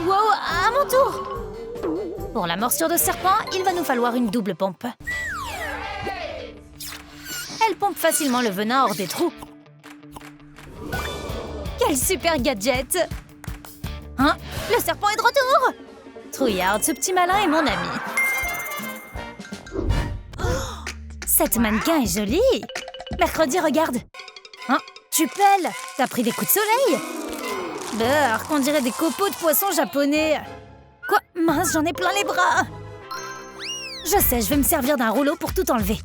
Wow, à mon tour! Pour la morsure de serpent, il va nous falloir une double pompe. Elle pompe facilement le venin hors des trous. Quel super gadget! Hein? Le serpent est de retour! Trouillard, ce petit malin est mon ami. Oh, cette mannequin est jolie! Mercredi, regarde! Hein? Tu pèles! T'as pris des coups de soleil? Burk, on dirait des copeaux de poissons japonais. Quoi? Mince, j'en ai plein les bras! Je sais, je vais me servir d'un rouleau pour tout enlever.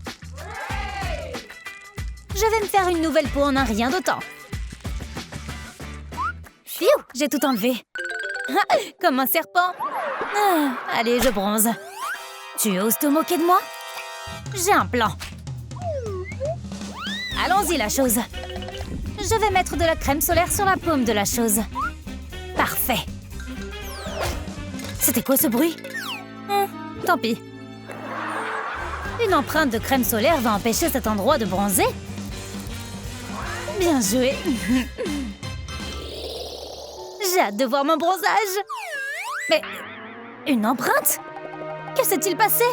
Je vais me faire une nouvelle peau en un rien de temps. Pfiou, j'ai tout enlevé. Comme un serpent. Allez, je bronze. Tu oses te moquer de moi? J'ai un plan. Allons-y, la chose. Je vais mettre de la crème solaire sur la paume de la chose. Parfait. C'était quoi ce bruit? Tant pis. Une empreinte de crème solaire va empêcher cet endroit de bronzer? Bien joué. J'ai hâte de voir mon bronzage. Mais une empreinte? Que s'est-il passé?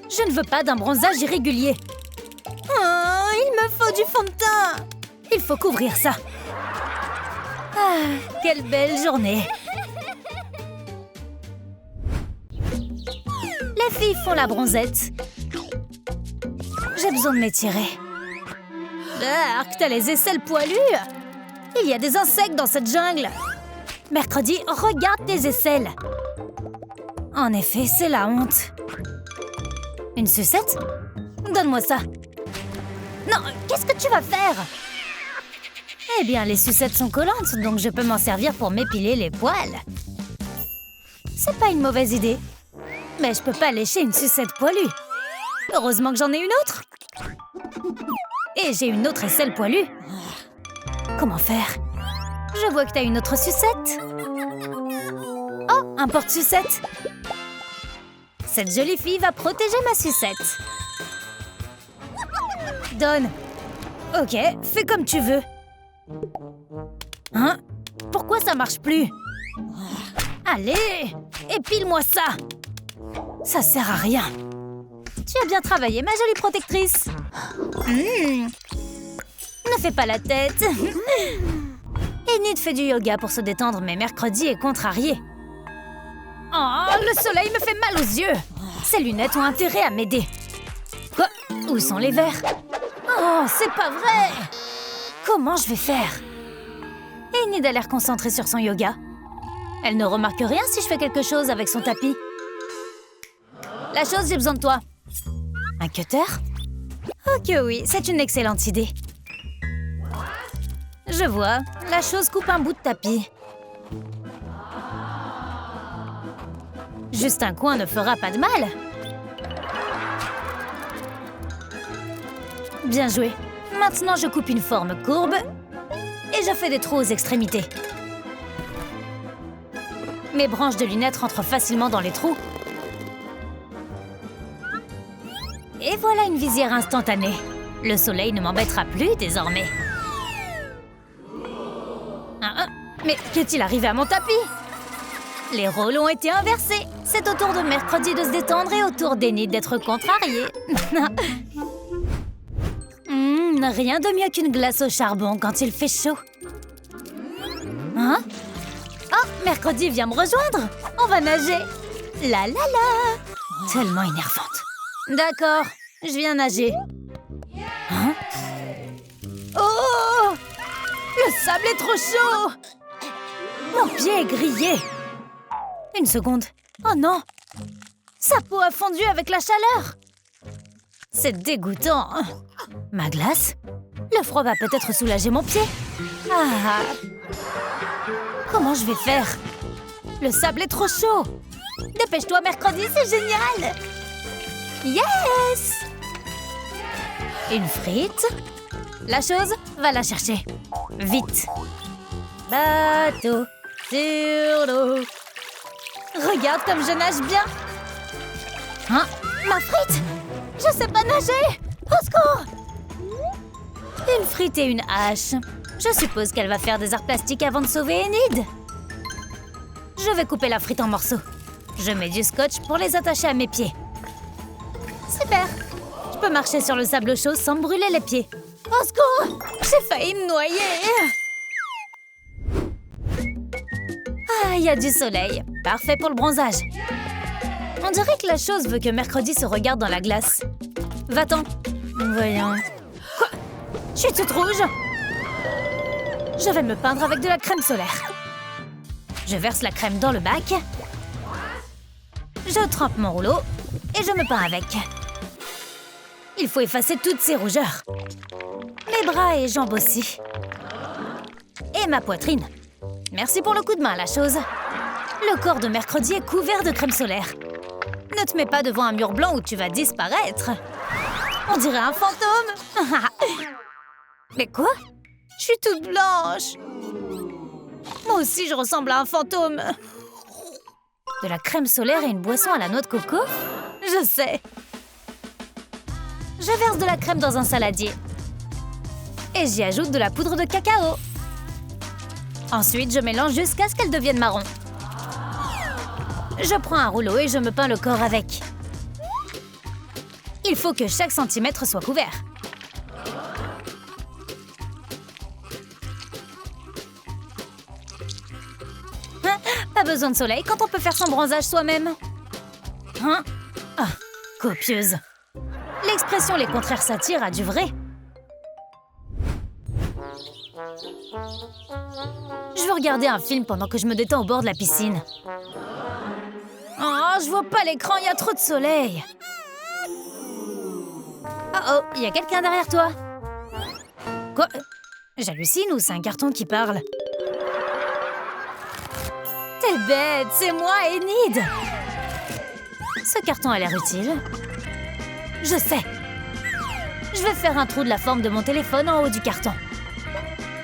Je ne veux pas d'un bronzage irrégulier. Oh, il me faut du fond de teint. Il faut couvrir ça. Ah, quelle belle journée. Les filles font la bronzette. J'ai besoin de m'étirer. Arc, t'as les aisselles poilues. Il y a des insectes dans cette jungle. Mercredi, regarde tes aisselles. En effet, c'est la honte. Une sucette? Donne-moi ça. Non, qu'est-ce que tu vas faire? Eh bien, les sucettes sont collantes, donc je peux m'en servir pour m'épiler les poils. C'est pas une mauvaise idée. Mais je peux pas lécher une sucette poilue. Heureusement que j'en ai une autre. Et j'ai une autre aisselle poilue. Comment faire? Je vois que t'as une autre sucette. Oh, un porte-sucette. Cette jolie fille va protéger ma sucette. Donne. Ok, fais comme tu veux. Hein? Pourquoi ça marche plus? Allez, épile-moi ça. Ça sert à rien. Tu as bien travaillé, ma jolie protectrice. Ne fais pas la tête. Enid fait du yoga pour se détendre, mais mercredi est contrarié. Oh, le soleil me fait mal aux yeux. Ces lunettes ont intérêt à m'aider. Quoi? Où sont les verres? Oh, c'est pas vrai! Comment je vais faire? Enid a l'air concentrée sur son yoga. Elle ne remarque rien si je fais quelque chose avec son tapis. La chose, j'ai besoin de toi. Un cutter? Ok, oui, c'est une excellente idée. Je vois, la chose coupe un bout de tapis. Juste un coin ne fera pas de mal. Bien joué. Maintenant, je coupe une forme courbe et je fais des trous aux extrémités. Mes branches de lunettes rentrent facilement dans les trous. Et voilà une visière instantanée. Le soleil ne m'embêtera plus désormais. Mais qu'est-il arrivé à mon tapis? Les rôles ont été inversés. C'est au tour de mercredi de se détendre et au tour d'Enid d'être contrarié. Rien de mieux qu'une glace au charbon quand il fait chaud. Hein? Oh, mercredi vient me rejoindre. On va nager. La la la. Tellement énervante. D'accord, je viens nager. Hein? Oh! Le sable est trop chaud! Mon pied est grillé. Une seconde. Oh non! Sa peau a fondu avec la chaleur. C'est dégoûtant. Ma glace? Le froid va peut-être soulager mon pied. Ah! Comment je vais faire? Le sable est trop chaud. Dépêche-toi, mercredi, c'est génial! Yes! Une frite? La chose, va la chercher. Vite. Bateau sur l'eau. Regarde comme je nage bien. Hein? Ma frite? Je sais pas nager! Au secours! Une frite et une hache. Je suppose qu'elle va faire des arts plastiques avant de sauver Enid. Je vais couper la frite en morceaux. Je mets du scotch pour les attacher à mes pieds. Super! Je peux marcher sur le sable chaud sans me brûler les pieds. Au secours! J'ai failli me noyer! Ah, il y a du soleil. Parfait pour le bronzage. On dirait que la chose veut que mercredi se regarde dans la glace. Va-t'en. Voyons. Quoi? Je suis toute rouge. Je vais me peindre avec de la crème solaire. Je verse la crème dans le bac. Je trempe mon rouleau et je me peins avec. Il faut effacer toutes ces rougeurs. Mes bras et jambes aussi. Et ma poitrine. Merci pour le coup de main, la chose. Le corps de mercredi est couvert de crème solaire. Ne te mets pas devant un mur blanc où tu vas disparaître. On dirait un fantôme. Mais quoi? Je suis toute blanche. Moi aussi, je ressemble à un fantôme. De la crème solaire et une boisson à la noix de coco? Je sais. Je verse de la crème dans un saladier. Et j'y ajoute de la poudre de cacao. Ensuite, je mélange jusqu'à ce qu'elle devienne marron. Je prends un rouleau et je me peins le corps avec. Il faut que chaque centimètre soit couvert. Hein? Pas besoin de soleil quand on peut faire son bronzage soi-même. Hein? Ah, copieuse. L'expression « les contraires s'attirent » a du vrai. Je veux regarder un film pendant que je me détends au bord de la piscine. Oh, je vois pas l'écran, il y a trop de soleil. Oh, il y a quelqu'un derrière toi. Quoi? J'hallucine ou c'est un carton qui parle? T'es bête, c'est moi, Enid. Ce carton a l'air utile. Je sais. Je vais faire un trou de la forme de mon téléphone en haut du carton.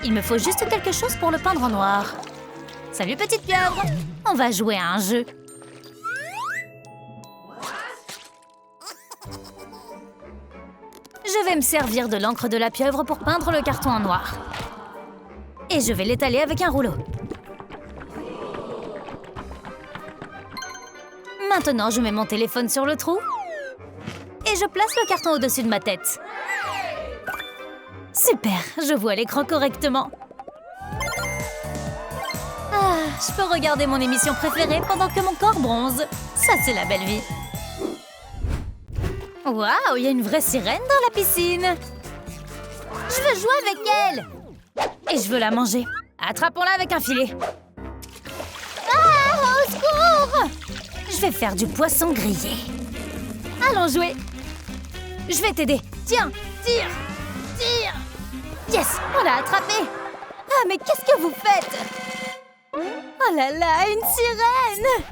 Il me faut juste quelque chose pour le peindre en noir. Salut, petite pieuvre. On va jouer à un jeu. Je vais me servir de l'encre de la pieuvre pour peindre le carton en noir. Et je vais l'étaler avec un rouleau. Maintenant, je mets mon téléphone sur le trou. Et je place le carton au-dessus de ma tête. Super, je vois l'écran correctement. Ah, je peux regarder mon émission préférée pendant que mon corps bronze. Ça, c'est la belle vie. Waouh, il y a une vraie sirène dans la piscine. Je veux jouer avec elle. Et je veux la manger. Attrapons-la avec un filet. Ah, au secours! Je vais faire du poisson grillé. Allons jouer. Je vais t'aider. Tiens, tire, tire. Yes, on l'a attrapé. Ah, mais qu'est-ce que vous faites? Oh là là, une sirène!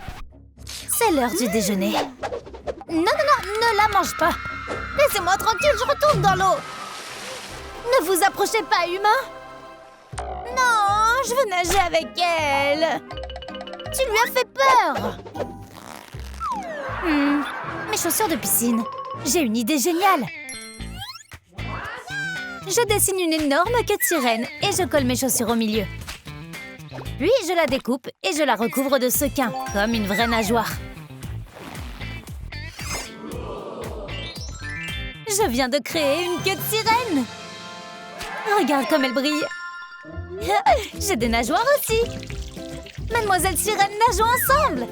C'est l'heure du déjeuner. Non, non, non, ne la mange pas. Laissez-moi tranquille, je retourne dans l'eau. Ne vous approchez pas, humain. Non, je veux nager avec elle. Tu lui as fait peur. Mes chaussures de piscine. J'ai une idée géniale. Je dessine une énorme queue de sirène et je colle mes chaussures au milieu. Puis je la découpe et je la recouvre de sequins, comme une vraie nageoire. Je viens de créer une queue de sirène. Regarde comme elle brille. J'ai des nageoires aussi. Mademoiselle Sirène, nageons ensemble.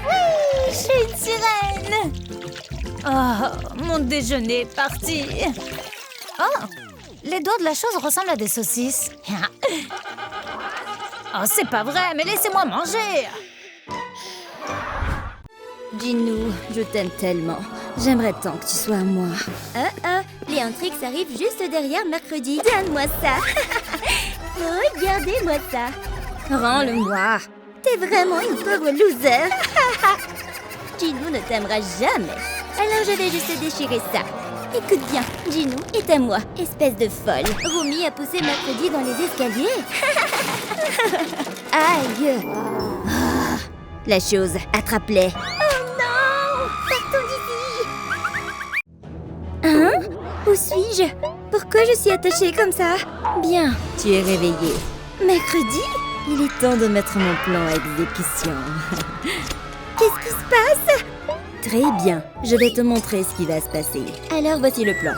Oui, je suis une sirène. Oh, mon déjeuner est parti. Oh, les doigts de la chose ressemblent à des saucisses. Oh, c'est pas vrai, mais laissez-moi manger. Ginou, je t'aime tellement. J'aimerais tant que tu sois à moi. Léontrix arrive juste derrière mercredi. Donne-moi ça. Regardez-moi ça. Rends-le-moi. T'es vraiment une pauvre loser. Ginou ne t'aimera jamais. Alors je vais juste déchirer ça. Écoute bien, Ginou est à moi, espèce de folle. Romy a poussé mercredi dans les escaliers. Aïe. Ah, la chose, attrape-les. Hein? Où suis-je? Pourquoi je suis attachée comme ça? Bien, tu es réveillée. Mercredi? Il est temps de mettre mon plan à exécution. Qu'est-ce qui se passe? Très bien, je vais te montrer ce qui va se passer. Alors voici le plan.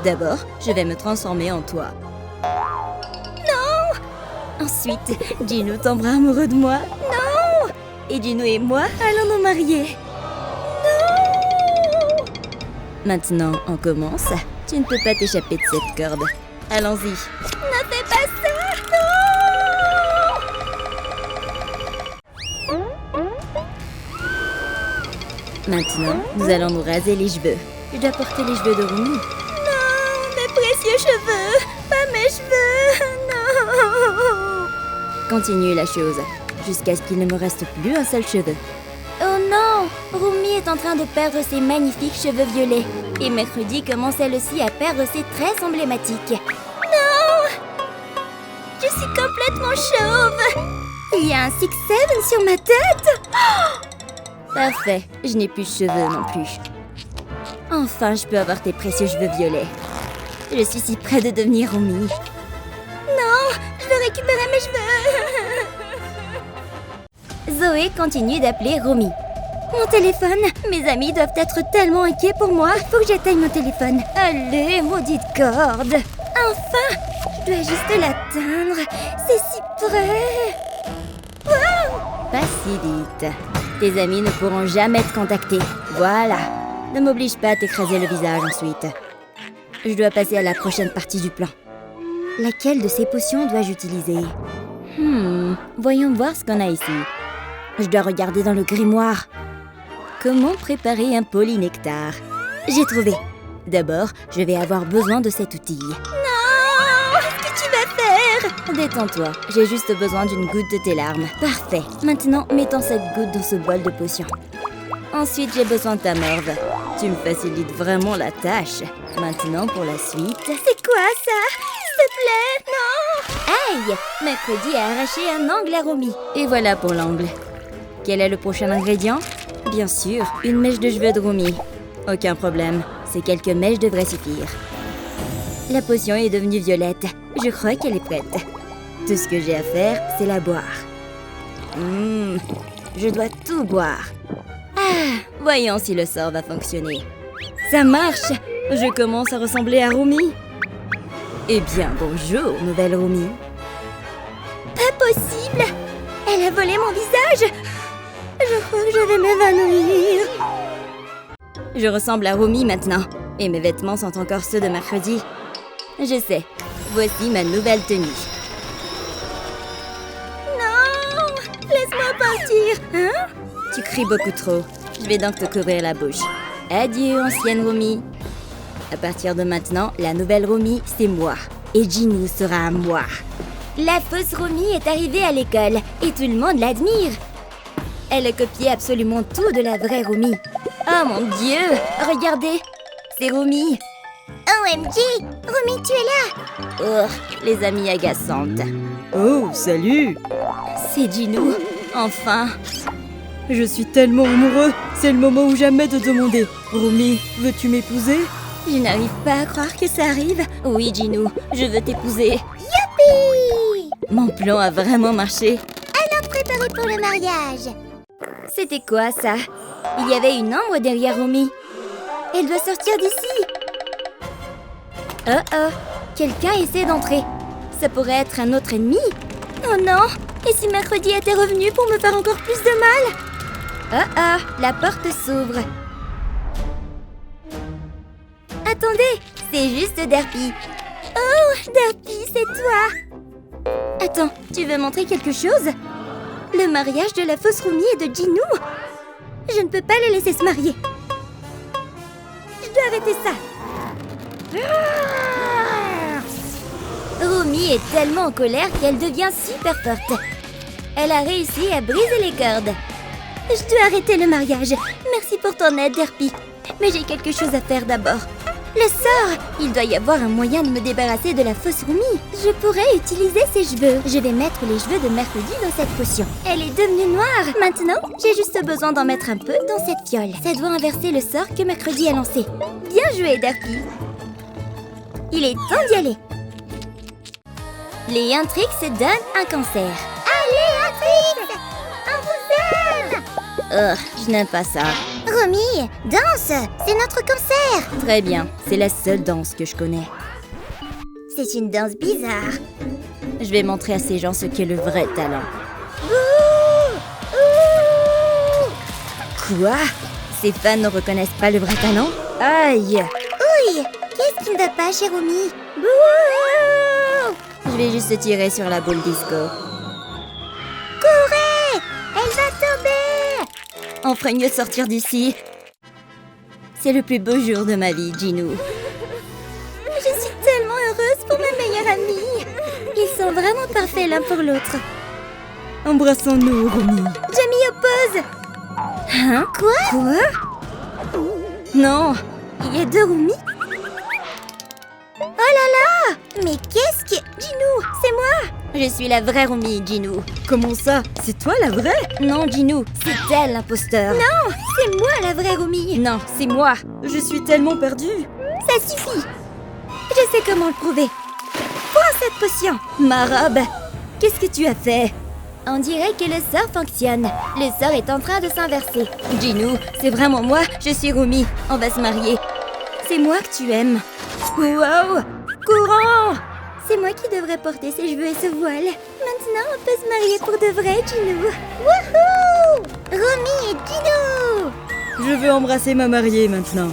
D'abord, je vais me transformer en toi. Non! Ensuite, Ginou tombera amoureux de moi. Non! Et Ginou et moi allons nous marier. Maintenant, on commence. Tu ne peux pas t'échapper de cette corde. Allons-y. Ne fais pas ça! Non! Maintenant, nous allons nous raser les cheveux. Je dois porter les cheveux de Romy. Non, mes précieux cheveux! Pas mes cheveux! Non! Continue la chose, jusqu'à ce qu'il ne me reste plus un seul cheveu. Oh non! Romy est en train de perdre ses magnifiques cheveux violets. Et mercredi commence elle aussi à perdre ses tresses emblématiques. Non! Je suis complètement chauve! Il y a un 6-7 sur ma tête! Oh! Parfait, je n'ai plus de cheveux non plus. Enfin, je peux avoir tes précieux cheveux violets. Je suis si près de devenir Romy. Non! Je veux récupérer mes cheveux! Zoé continue d'appeler Romy. Mon téléphone! Mes amis doivent être tellement inquiets pour moi. Faut que j'éteigne mon téléphone. Allez, maudite corde! Enfin! Je dois juste l'atteindre. C'est si près! Wow! Pas si vite. Tes amis ne pourront jamais te contacter. Voilà. Ne m'oblige pas à t'écraser le visage ensuite. Je dois passer à la prochaine partie du plan. Laquelle de ces potions dois-je utiliser? Voyons voir ce qu'on a ici. Je dois regarder dans le grimoire. Comment préparer un polynectar? J'ai trouvé. D'abord, je vais avoir besoin de cet outil. Non! Qu'est-ce que tu vas faire? Détends-toi. J'ai juste besoin d'une goutte de tes larmes. Parfait. Maintenant, mettons cette goutte dans ce bol de potion. Ensuite, j'ai besoin de ta morve. Tu me facilites vraiment la tâche. Maintenant, pour la suite... C'est quoi ça? S'il te plaît, non! Aïe! Mercredi a arraché un angle à Romy. Et voilà pour l'angle. Quel est le prochain ingrédient? Bien sûr, une mèche de cheveux de Romy. Aucun problème, ces quelques mèches devraient suffire. La potion est devenue violette. Je crois qu'elle est prête. Tout ce que j'ai à faire, c'est la boire. Je dois tout boire. Voyons si le sort va fonctionner. Ça marche! Je commence à ressembler à Romy. Eh bien, bonjour, nouvelle Romy. Pas possible! Elle a volé mon visage! Je crois que je vais m'évanouir. Je ressemble à Romy maintenant. Et mes vêtements sont encore ceux de mercredi. Je sais. Voici ma nouvelle tenue. Non! Laisse-moi partir! Hein? Tu cries beaucoup trop. Je vais donc te couvrir la bouche. Adieu, ancienne Romy. À partir de maintenant, la nouvelle Romy, c'est moi. Et Ginny sera à moi. La fausse Romy est arrivée à l'école et tout le monde l'admire. Elle a copié absolument tout de la vraie Romy. Oh mon Dieu! Regardez! C'est Romy! OMG! Romy, tu es là! Oh, les amies agaçantes. Oh, salut! C'est Ginou, enfin! Je suis tellement amoureux. C'est le moment ou jamais de demander. Romy, veux-tu m'épouser? Je n'arrive pas à croire que ça arrive. Oui, Ginou, je veux t'épouser. Youpi! Mon plan a vraiment marché. Alors préparez pour le mariage! C'était quoi ça? Il y avait une ombre derrière Romy. Elle doit sortir d'ici. Oh oh, quelqu'un essaie d'entrer. Ça pourrait être un autre ennemi. Oh non! Et si mercredi était revenu pour me faire encore plus de mal? Oh oh, la porte s'ouvre. Attendez, c'est juste Derpy. Oh, Derpy, c'est toi! Attends, tu veux montrer quelque chose? Le mariage de la fausse Romy et de Ginou? Je ne peux pas les laisser se marier. Je dois arrêter ça. Romy est tellement en colère qu'elle devient super forte. Elle a réussi à briser les cordes. Je dois arrêter le mariage. Merci pour ton aide, Derpy. Mais j'ai quelque chose à faire d'abord. Le sort! Il doit y avoir un moyen de me débarrasser de la fausse Romy. Je pourrais utiliser ses cheveux. Je vais mettre les cheveux de mercredi dans cette potion. Elle est devenue noire. Maintenant, j'ai juste besoin d'en mettre un peu dans cette fiole. Ça doit inverser le sort que mercredi a lancé. Bien joué, Derpy. Il est temps d'y aller. Les Intrix se donnent un cancer. Allez, Intrix! On vous aime! Je n'aime pas ça. Romy, danse! C'est notre concert! Très bien, c'est la seule danse que je connais. C'est une danse bizarre. Je vais montrer à ces gens ce qu'est le vrai talent. Ouh! Ouh! Quoi? Ces fans ne reconnaissent pas le vrai talent? Aïe! Ouille! Qu'est-ce qui ne va pas chez Romy? Bouh! Je vais juste tirer sur la boule disco. Courez! Elle va tomber! On ferait mieux de sortir d'ici. C'est le plus beau jour de ma vie, Ginou. Je suis tellement heureuse pour ma meilleure amie. Ils sont vraiment parfaits l'un pour l'autre. Embrassons-nous, Romy. Je m'y oppose. Hein? Quoi? Non, il y a deux Romy. Oh là là! Mais qu'est-ce que... Ginou, c'est moi! Je suis la vraie Romy, Ginou. Comment ça? C'est toi la vraie? Non, Ginou, c'est elle l'imposteur. Non, c'est moi la vraie Romy. Non, c'est moi. Je suis tellement perdue. Ça suffit. Je sais comment le prouver. Prends cette potion. Ma robe. Qu'est-ce que tu as fait? On dirait que le sort fonctionne. Le sort est en train de s'inverser. Ginou, c'est vraiment moi. Je suis Romy. On va se marier. C'est moi que tu aimes. Wow! Courant! C'est moi qui devrais porter ses cheveux et ce voile. Maintenant, on peut se marier pour de vrai, Ginou. Wouhou! Romy et Ginou! Je veux embrasser ma mariée maintenant.